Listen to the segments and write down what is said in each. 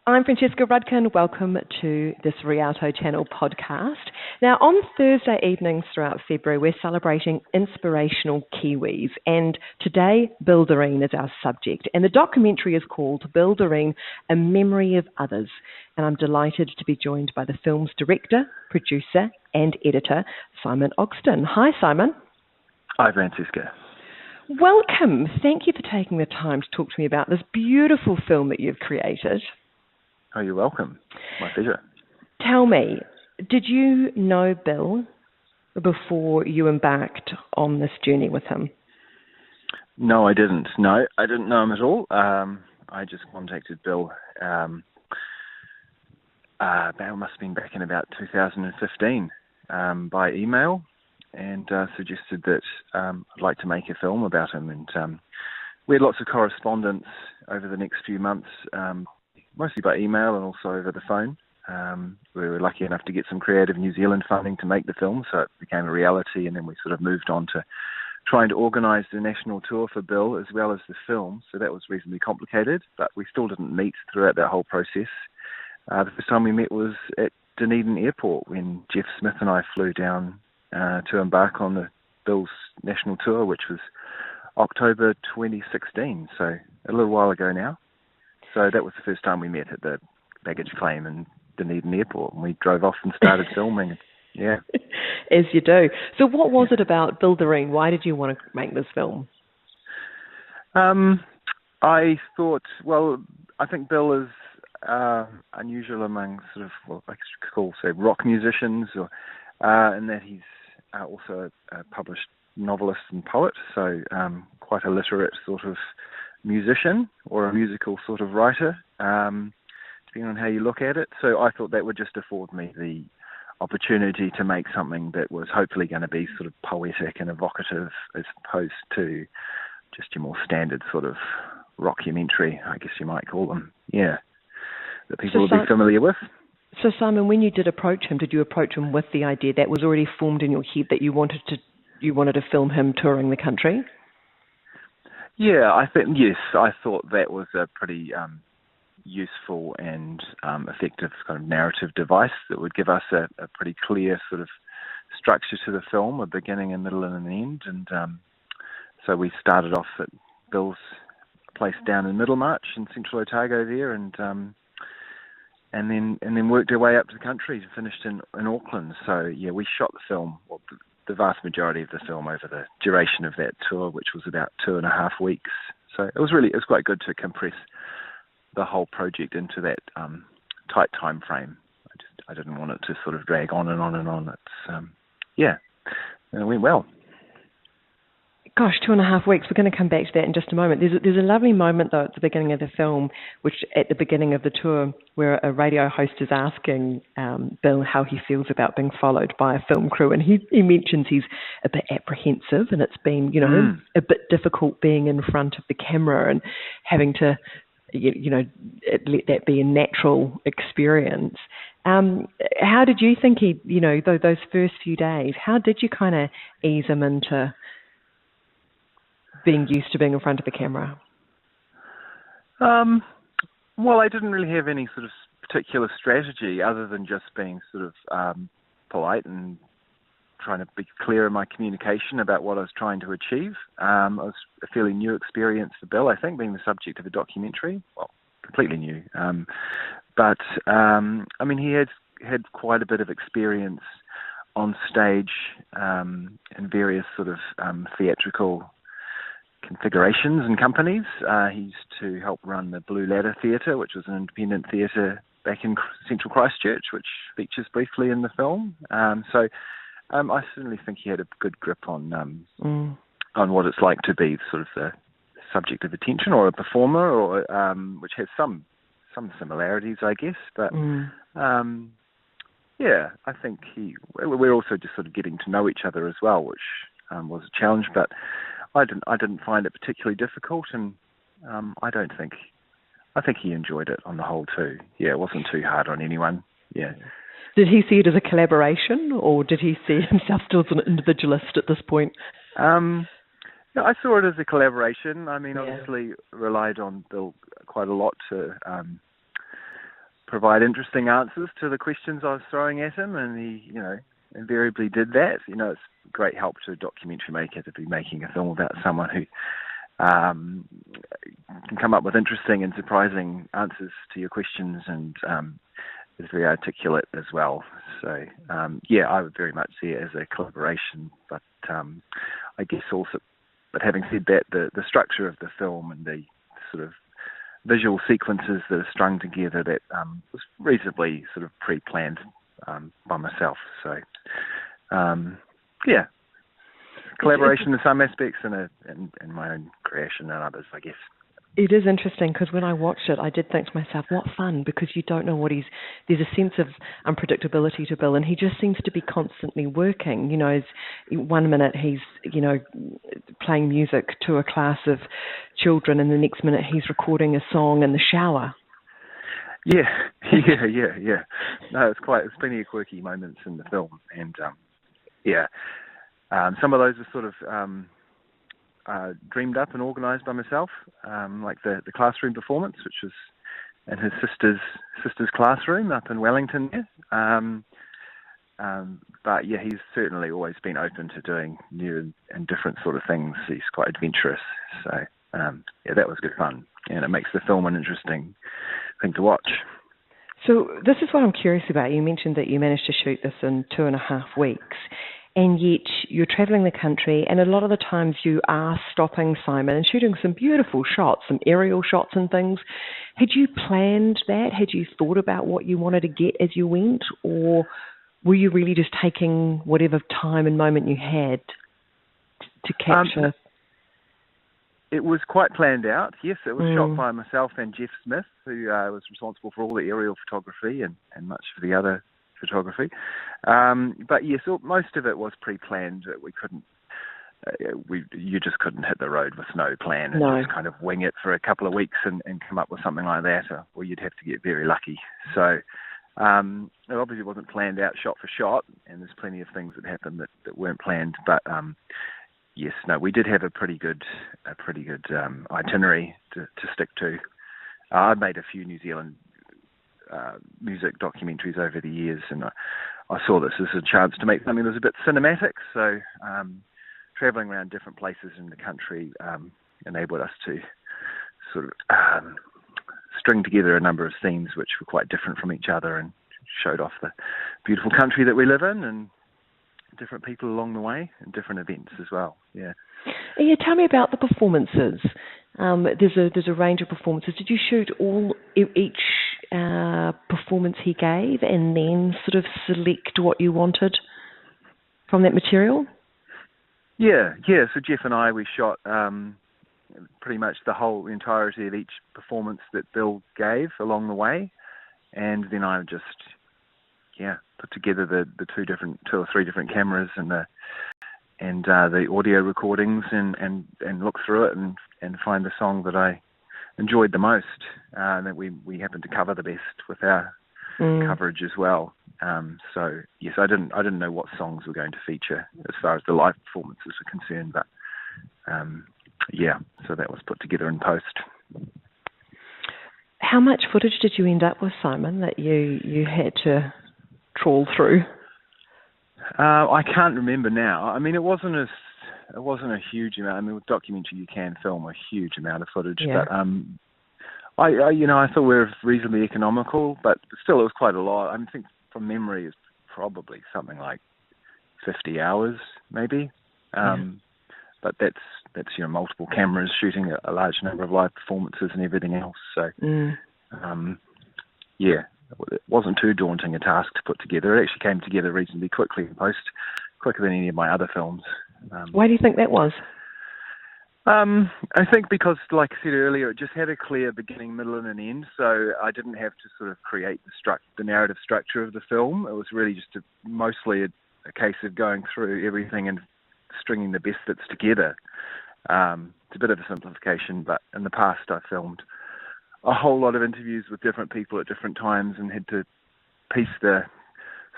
I'm Francesca Rudkin. Welcome to this Rialto channel podcast. Now, on Thursday evenings throughout February, we're celebrating inspirational Kiwis. And today, DIREEN is our subject. And the documentary is called DIREEN, A Memory of Others. And I'm delighted to be joined by the film's director, producer, and editor, Simon Ogston. Hi, Simon. Hi, Francesca. Welcome. Thank you for taking the time to talk to me about this beautiful film that you've created. Oh, you're welcome. My pleasure. Tell me, did you know Bill before you embarked on this journey with him? No, I didn't. No, I didn't know him at all. I just contacted Bill. It must have been back in about 2015 by email, and suggested that I'd like to make a film about him. And we had lots of correspondence over the next few months. Mostly by email and also over the phone. We were lucky enough to get some creative New Zealand funding to make the film, so it became a reality, and then we sort of moved on to trying to organise the national tour for Bill as well as the film, so that was reasonably complicated, but we still didn't meet throughout that whole process. The first time we met was at Dunedin Airport when Jeff Smith and I flew down to embark on the Bill's national tour, which was October 2016, so a little while ago now. So that was the first time we met at the baggage claim in Dunedin Airport, and we drove off and started filming. Yeah. As you do. So what was it about DIREEN? Why did you want to make this film? I thought, well, I think Bill is unusual among sort of, well, I could call, say, rock musicians, or in that he's also a published novelist and poet, so quite a literate sort of musician or a musical sort of writer, depending on how you look at it. So I thought that would just afford me the opportunity to make something that was hopefully going to be sort of poetic and evocative as opposed to just your more standard sort of rockumentary, I guess you might call them. Yeah, that people will be familiar with. So Simon, when you did approach him, did you approach him with the idea that was already formed in your head that you wanted to film him touring the country? Yeah, I thought that was a pretty useful and effective kind of narrative device that would give us a pretty clear sort of structure to the film, a beginning, a middle, and an end. And so we started off at Bill's place down in Middlemarch in Central Otago there, and then worked our way up to the country and finished in Auckland. So yeah, we shot the film. Well, the vast majority of the film over the duration of that tour, which was about 2.5 weeks. So it was quite good to compress the whole project into that tight time frame. I didn't want it to sort of drag on and on and on. It's and it went well. Gosh, 2.5 weeks. We're going to come back to that in just a moment. There's a lovely moment, though, at the beginning of the film, which at the beginning of the tour, where a radio host is asking Bill how he feels about being followed by a film crew. And he mentions he's a bit apprehensive, and it's been, a bit difficult being in front of the camera and having to, let that be a natural experience. How did you think those first few days, how did you kind of ease him into being used to being in front of the camera? Well, I didn't really have any sort of particular strategy other than just being sort of polite and trying to be clear in my communication about what I was trying to achieve. It was a fairly new experience for Bill, I think, being the subject of a documentary. Well, completely new. But he had quite a bit of experience on stage in various sort of theatrical configurations and companies. He used to help run the Blue Ladder Theatre, which was an independent theatre back in Central Christchurch, which features briefly in the film. So I certainly think he had a good grip on what it's like to be sort of the subject of attention, or a performer, or which has some similarities, I guess. But I think we're also just sort of getting to know each other as well, which was a challenge. But I didn't find it particularly difficult, and I think he enjoyed it on the whole too. Yeah, it wasn't too hard on anyone. Yeah. Did he see it as a collaboration, or did he see himself still as an individualist at this point? No, I saw it as a collaboration. I mean, obviously relied on Bill quite a lot to provide interesting answers to the questions I was throwing at him, and he, invariably did that. It's a great help to a documentary maker to be making a film about someone who can come up with interesting and surprising answers to your questions, and is very articulate as well. So, I would very much see it as a collaboration, but I guess also, but having said that, the structure of the film and the sort of visual sequences that are strung together, that was reasonably sort of pre-planned by myself. So, collaboration in some aspects and my own creation in others, I guess. It is interesting because when I watched it, I did think to myself, what fun, because you don't know there's a sense of unpredictability to Bill, and he just seems to be constantly working. One minute he's, playing music to a class of children, and the next minute he's recording a song in the shower. Yeah. No, there's plenty of quirky moments in the film, and some of those are sort of dreamed up and organised by myself, like the classroom performance, which was in his sister's classroom up in Wellington there. But he's certainly always been open to doing new and different sort of things. He's quite adventurous, so that was good fun, and it makes the film an interesting thing to watch. So this is what I'm curious about. You mentioned that you managed to shoot this in 2.5 weeks. And yet you're travelling the country, and a lot of the times you are stopping, Simon, and shooting some beautiful shots, some aerial shots and things. Had you planned that? Had you thought about what you wanted to get as you went? Or were you really just taking whatever time and moment you had to capture? It was quite planned out, yes. It was shot by myself and Jeff Smith, who was responsible for all the aerial photography and much of the other photography, but yes, most of it was pre-planned. We couldn't, you just couldn't hit the road with no plan and just kind of wing it for a couple of weeks and come up with something like that, or you'd have to get very lucky. So it obviously wasn't planned out shot for shot, and there's plenty of things that happened that weren't planned. But we did have a pretty good itinerary to stick to. I made a few New Zealand music documentaries over the years, and I saw this as a chance to make something that was a bit cinematic. So travelling around different places in the country enabled us to sort of string together a number of scenes which were quite different from each other, and showed off the beautiful country that we live in and different people along the way and different events as well. Yeah, tell me about the performances. There's a range of performances. Did you shoot each performance he gave and then sort of select what you wanted from that material? Yeah. So Jeff and I, we shot pretty much the entirety of each performance that Bill gave along the way, and then I just put together the two or three different cameras and the audio recordings and look through it and find the song that I enjoyed the most, that we happened to cover the best with our coverage as well. So yes, I didn't know what songs were going to feature as far as the live performances were concerned, but so that was put together in post. How much footage did you end up with, Simon, that you had to trawl through? I can't remember now. I mean, it wasn't a huge amount. I mean, with documentary, you can film a huge amount of footage, but I thought we were reasonably economical, but still, it was quite a lot. I think from memory, it's probably something like 50 hours, maybe. But that's multiple cameras shooting a large number of live performances and everything else. So, it wasn't too daunting a task to put together. It actually came together reasonably quickly in post, quicker than any of my other films. Why do you think that was? I think because, like I said earlier, it just had a clear beginning, middle, and an end. So I didn't have to sort of create the narrative structure of the film. It was really just mostly a case of going through everything and stringing the best bits together. It's a bit of a simplification, but in the past I filmed a whole lot of interviews with different people at different times and had to piece the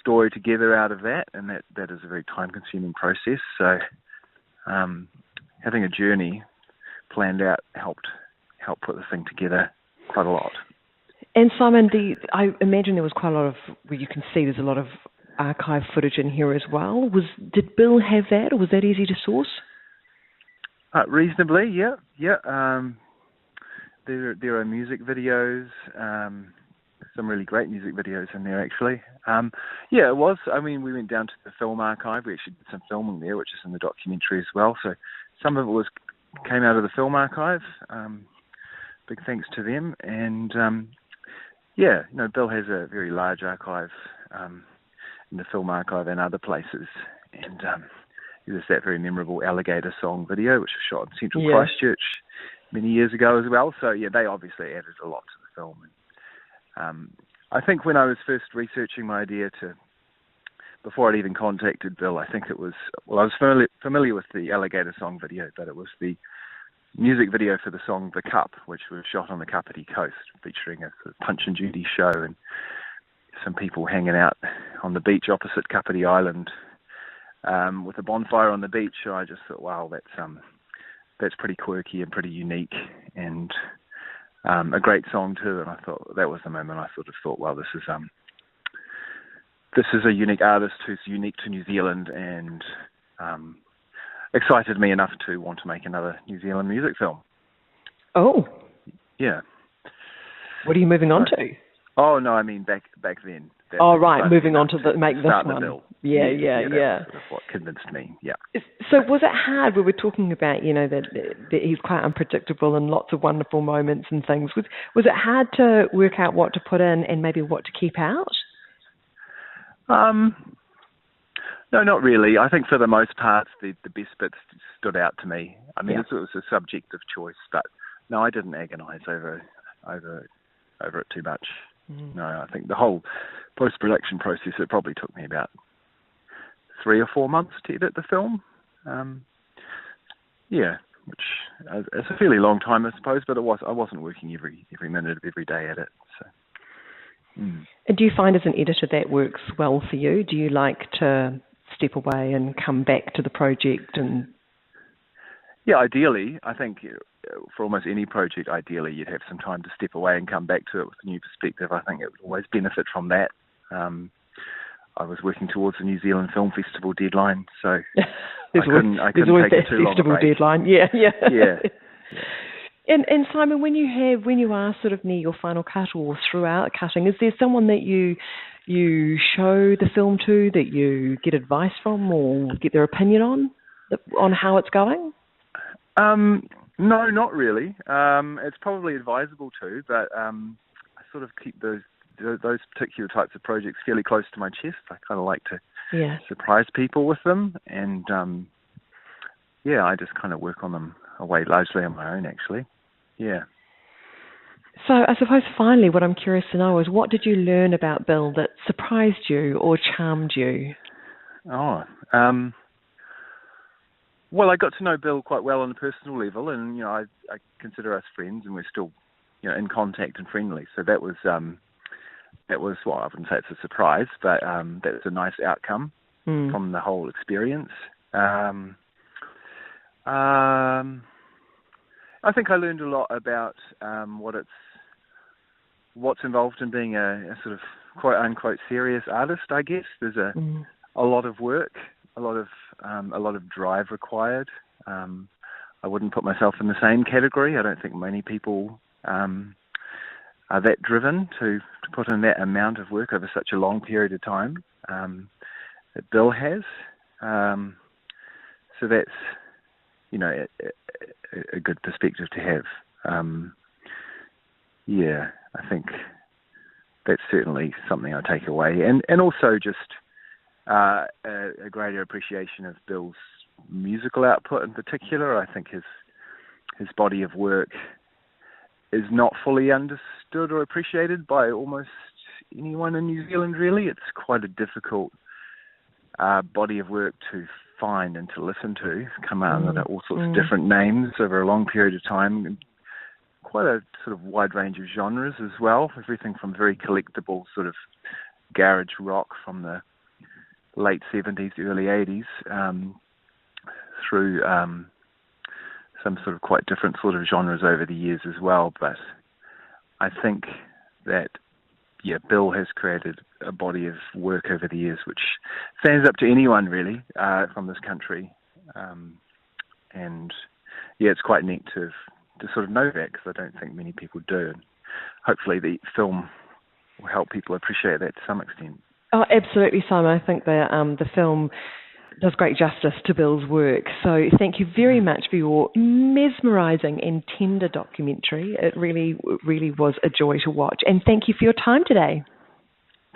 story together out of that, and that is a very time-consuming process. So having a journey planned out helped put the thing together quite a lot. And Simon, I imagine there was quite a lot of, well, you can see there's a lot of archive footage in here as well. Did Bill have that, or was that easy to source? Reasonably, yeah. There are music videos, some really great music videos in there, actually. Yeah, it was. I mean, we went down to the film archive. We actually did some filming there, which is in the documentary as well. So some of it came out of the film archive. Big thanks to them. And yeah, Bill has a very large archive in the film archive and other places. And there's that very memorable Alligator Song video, which was shot in Central Christchurch many years ago as well. So yeah, they obviously added a lot to the film. And, I think when I was first researching my idea before I'd even contacted Bill, I think it was, I was familiar with the Alligator Song video, but it was the music video for the song The Cup, which was shot on the Kapiti coast, featuring a sort of Punch and Judy show and some people hanging out on the beach opposite Kapiti Island with a bonfire on the beach. So I just thought, wow, that's pretty quirky and pretty unique, and a great song too. And I thought that was the moment I sort of thought, well, this is a unique artist who's unique to New Zealand, and excited me enough to want to make another New Zealand music film. Oh. Yeah. What are you moving on to? Oh, no, I mean back then. Moving on to make this one. Yeah. That's what convinced me, yeah. So was it hard? We were talking about, that he's quite unpredictable and lots of wonderful moments and things. Was it hard to work out what to put in and maybe what to keep out? No, not really. I think for the most part, the best bits stood out to me. I mean, it was a subjective choice, but no, I didn't agonise over it too much. No, I think the whole post-production process, it probably took me about 3 or 4 months to edit the film. Which is a fairly long time, I suppose, but I wasn't working every minute of every day at it. So. And do you find as an editor that works well for you? Do you like to step away and come back to the project? And yeah, ideally, I think for almost any project, ideally you'd have some time to step away and come back to it with a new perspective. I think it would always benefit from that. I was working towards the New Zealand Film Festival deadline, so I couldn't take it too long. Festival deadline, yeah. Yeah. And Simon, when you are sort of near your final cut or throughout cutting, is there someone that you show the film to, that you get advice from or get their opinion on how it's going? No, not really. It's probably advisable to, but I sort of keep those particular types of projects fairly close to my chest. I kind of like to surprise people with them, and I just kind of work on them away largely on my own, actually. Yeah. So I suppose finally what I'm curious to know is, what did you learn about Bill that surprised you or charmed you? Well, I got to know Bill quite well on a personal level, and I consider us friends, and we're still in contact and friendly. So that was well, I wouldn't say it's a surprise, but that was a nice outcome from the whole experience. I think I learned a lot about what's involved in being a sort of quote unquote serious artist. I guess there's a lot of work, a lot of drive required. I wouldn't put myself in the same category. I don't think many people are that driven to put in that amount of work over such a long period of time that Bill has. So that's a good perspective to have. I think that's certainly something I take away, and also just a greater appreciation of Bill's musical output in particular. I think his body of work is not fully understood or appreciated by almost anyone in New Zealand, really. It's quite a difficult body of work to find and to listen to. Come out under all sorts of different names over a long period of time, and quite a sort of wide range of genres as well. Everything from very collectible sort of garage rock from the late 70s, early 80s, through some sort of quite different sort of genres over the years as well. But I think that, Bill has created a body of work over the years which stands up to anyone really from this country, and it's quite neat to sort of know that, because I don't think many people do. And hopefully the film will help people appreciate that to some extent. Oh, absolutely, Simon. I think the film does great justice to Bill's work. So thank you very much for your mesmerising and tender documentary. It really, really was a joy to watch. And thank you for your time today.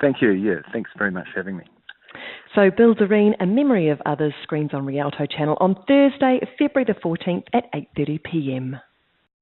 Thank you. Yeah, thanks very much for having me. So Bill DIREEN, A Memory of Others, screens on Rialto Channel on Thursday, February the 14th at 8:30 p.m.